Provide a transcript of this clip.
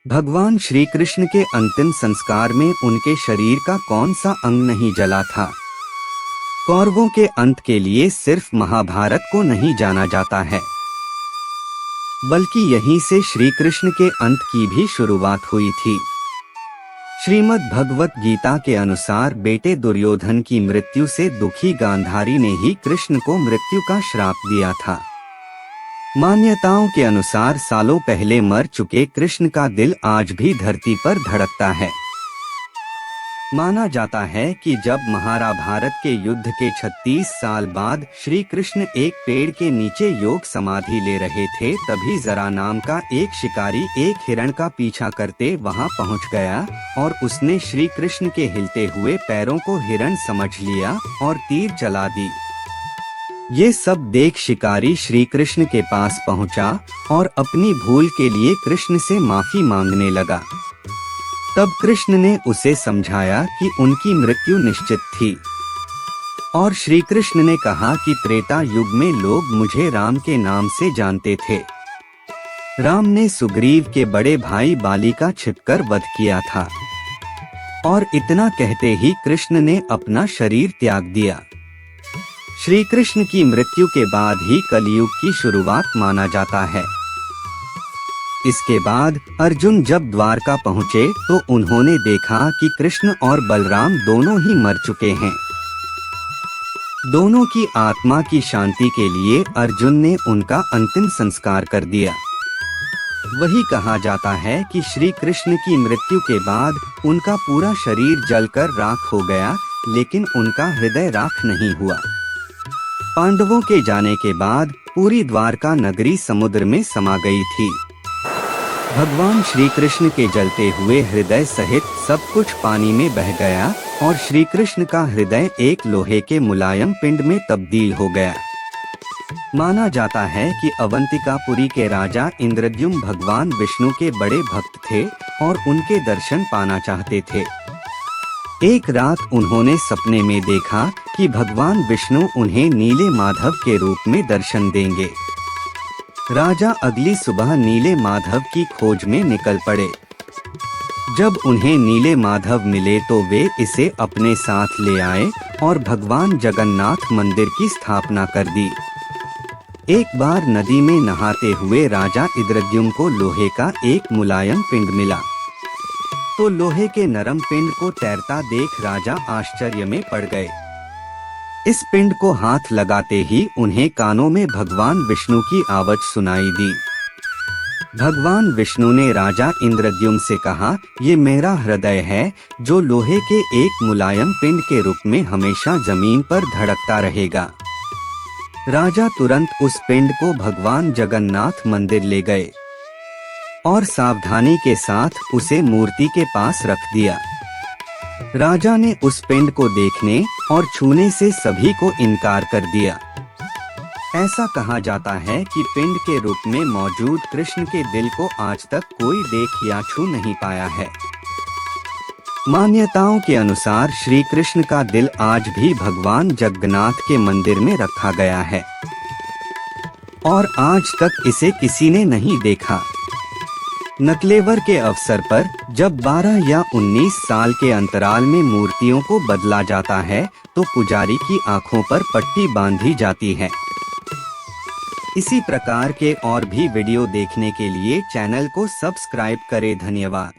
भगवान श्री कृष्ण के अंतिम संस्कार में उनके शरीर का कौन सा अंग नहीं जला था। कौरवों के अंत के लिए सिर्फ महाभारत को नहीं जाना जाता है, बल्कि यहीं से श्री कृष्ण के अंत की भी शुरुआत हुई थी। श्रीमद् भगवत गीता के अनुसार बेटे दुर्योधन की मृत्यु से दुखी गांधारी ने ही कृष्ण को मृत्यु का श्राप दिया था। मान्यताओं के अनुसार सालों पहले मर चुके कृष्ण का दिल आज भी धरती पर धड़कता है। माना जाता है कि जब महाभारत के युद्ध के 36 साल बाद श्री कृष्ण एक पेड़ के नीचे योग समाधि ले रहे थे, तभी जरा नाम का एक शिकारी एक हिरण का पीछा करते वहां पहुंच गया और उसने श्री कृष्ण के हिलते हुए पैरों को हिरण समझ लिया और तीर चला दी। ये सब देख शिकारी श्री कृष्ण के पास पहुंचा और अपनी भूल के लिए कृष्ण से माफी मांगने लगा। तब कृष्ण ने उसे समझाया कि उनकी मृत्यु निश्चित थी और श्री कृष्ण ने कहा कि त्रेता युग में लोग मुझे राम के नाम से जानते थे। राम ने सुग्रीव के बड़े भाई बाली का छिपकर वध किया था और इतना कहते ही कृष्ण ने अपना शरीर त्याग दिया। श्री कृष्ण की मृत्यु के बाद ही कलयुग की शुरुआत माना जाता है। इसके बाद अर्जुन जब द्वारका पहुँचे तो उन्होंने देखा कि कृष्ण और बलराम दोनों ही मर चुके हैं। दोनों की आत्मा की शांति के लिए अर्जुन ने उनका अंतिम संस्कार कर दिया। वही कहा जाता है कि श्री कृष्ण की मृत्यु के बाद उनका पूरा शरीर जलकर राख हो गया, लेकिन उनका हृदय राख नहीं हुआ। पांडवों के जाने के बाद पूरी द्वारका नगरी समुद्र में समा गई थी। भगवान श्री कृष्ण के जलते हुए हृदय सहित सब कुछ पानी में बह गया और श्री कृष्ण का हृदय एक लोहे के मुलायम पिंड में तब्दील हो गया। माना जाता है कि अवंतिकापुरी के राजा इंद्रद्युम्न भगवान विष्णु के बड़े भक्त थे और उनके दर्शन पाना चाहते थे। एक रात उन्होंने सपने में देखा कि भगवान विष्णु उन्हें नीले माधव के रूप में दर्शन देंगे। राजा अगली सुबह नीले माधव की खोज में निकल पड़े। जब उन्हें नीले माधव मिले तो वे इसे अपने साथ ले आए और भगवान जगन्नाथ मंदिर की स्थापना कर दी। एक बार नदी में नहाते हुए राजा इंद्रद्युम्न को लोहे का एक मुलायम पिंड मिला, तो लोहे के नरम पिंड को तैरता देख राजा आश्चर्य में पड़ गए। इस पिंड को हाथ लगाते ही उन्हें कानों में भगवान विष्णु की आवाज सुनाई दी। भगवान विष्णु ने राजा इंद्रद्युम्न से कहा, ये मेरा हृदय है जो लोहे के एक मुलायम पिंड के रूप में हमेशा जमीन पर धड़कता रहेगा। राजा तुरंत उस पिंड को भगवान जगन्नाथ मंदिर ले गए और सावधानी के साथ उसे मूर्ति के पास रख दिया। राजा ने उस पिंड को देखने और छूने से सभी को इनकार कर दिया। ऐसा कहा जाता है कि पिंड के रूप में मौजूद कृष्ण के दिल को आज तक कोई देख या छू नहीं पाया है। मान्यताओं के अनुसार श्री कृष्ण का दिल आज भी भगवान जगन्नाथ के मंदिर में रखा गया है और आज तक इसे किसी ने नहीं देखा। नकलेवर के अवसर पर जब 12 या 19 साल के अंतराल में मूर्तियों को बदला जाता है तो पुजारी की आंखों पर पट्टी बांधी जाती है। इसी प्रकार के और भी वीडियो देखने के लिए चैनल को सब्सक्राइब करें। धन्यवाद।